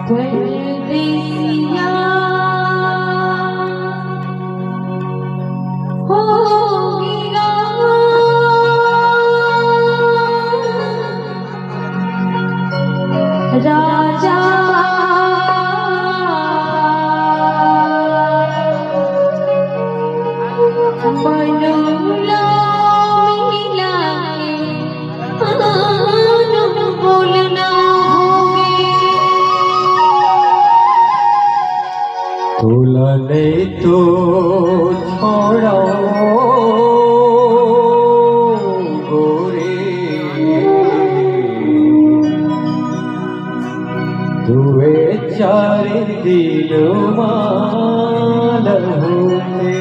परदेसिया हो गिरा राजा मनोला मिला के बोलना तोला नहीं तो छोड़ा गोरे दुए चार दिल मान होते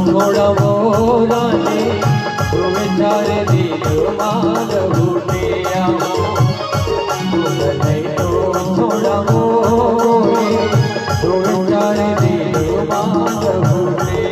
थोड़ा मोरा ने तुम्हें चार दिल मान होते नहीं तो थोड़ा मोरे तुम्हें चार दिल मान होते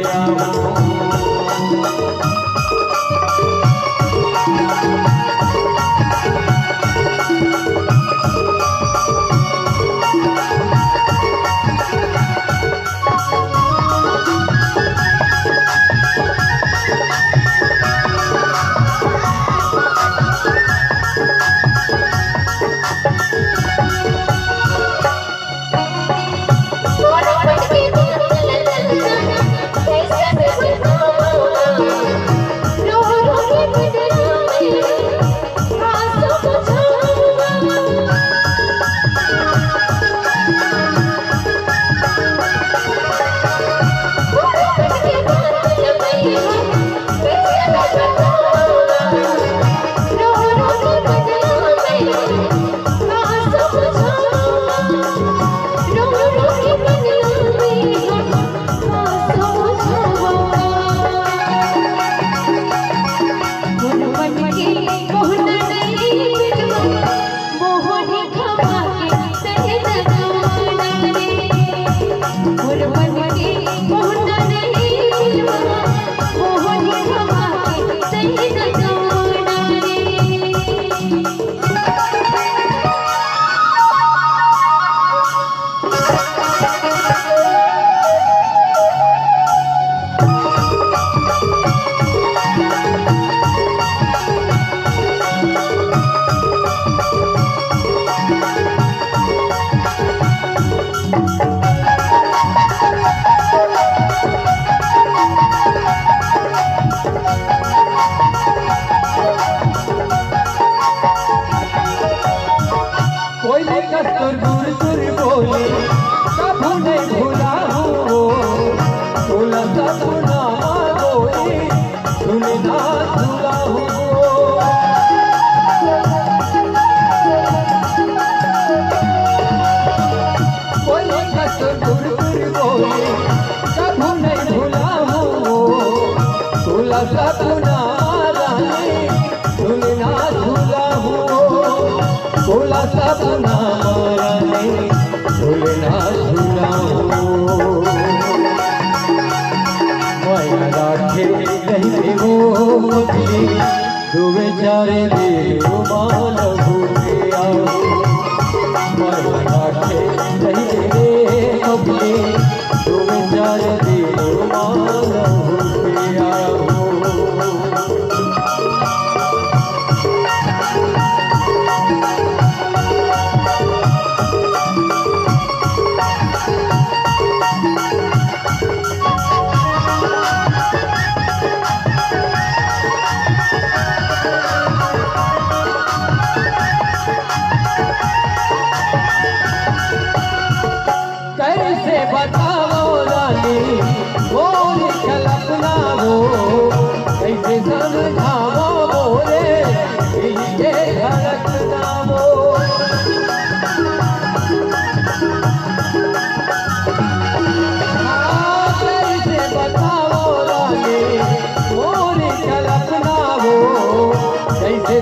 कस्तूर दूर दूर बोले कभू नहीं भूला हो भूला सपना बोले सुनना सुना हो बोले कस्तूर दूर दूर बोले कभू नहीं भूला हो भूला सपना सुनना झूला हो भूला सपना भूलना झूला हो मैं राखे नहीं वो तू बेचारे दिल मान भूले आओ मैं राखे नहीं अपने तू बेचारे दिल मान भूले आओ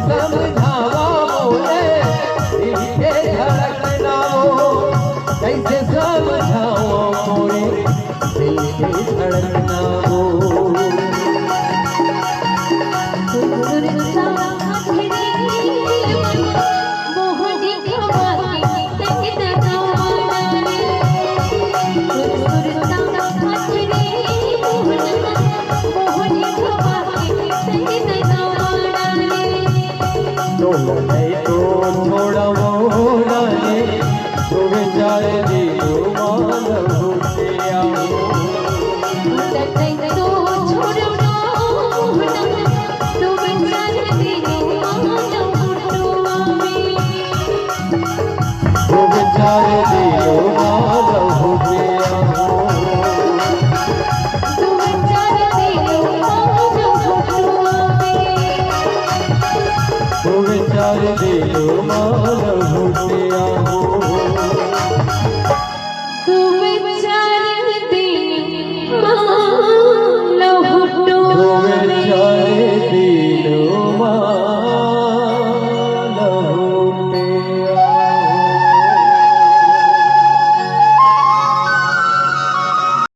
समझावा मोरे दिल के धड़कना वो, कैसे समझावा मोरे दिल के धड़कना वो। नहीं तो छोड़ा मोड़ा ने तो विचार दिलो मान भूतिया तो विचार दिलो मान भूतिया तो विचार दिलो मान भूतिया।